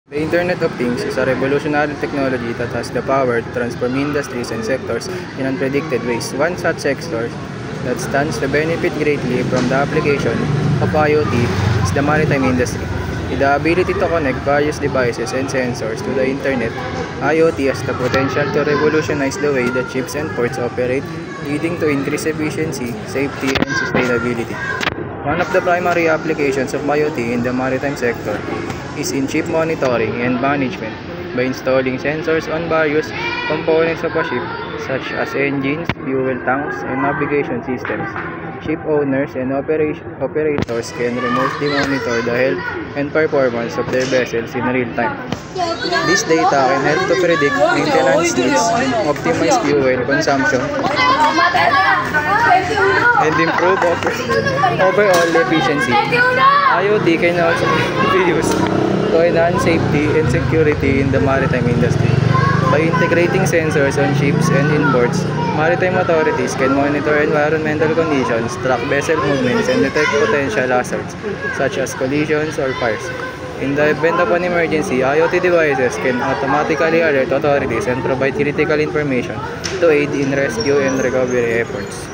The Internet of Things is a revolutionary technology that has the power to transform industries and sectors in unpredicted ways. One such sector that stands to benefit greatly from the application of IoT is the maritime industry. With the ability to connect various devices and sensors to the Internet, IoT has the potential to revolutionize the way that ships and ports operate, leading to increased efficiency, safety, and sustainability. One of the primary applications of IoT in the maritime sector is in ship monitoring and management. By installing sensors on various components of a ship, such as engines, fuel tanks, and navigation systems, ship owners and operators can remotely monitor the health and performance of their vessels in real time. This data can help to predict maintenance needs, optimize fuel consumption, and improve overall efficiency. IoT can also be used to enhance safety and security in the maritime industry. By integrating sensors on ships and inboards, maritime authorities can monitor environmental conditions, track vessel movements, and detect potential hazards such as collisions or fires. In the event of an emergency, IoT devices can automatically alert authorities and provide critical information to aid in rescue and recovery efforts.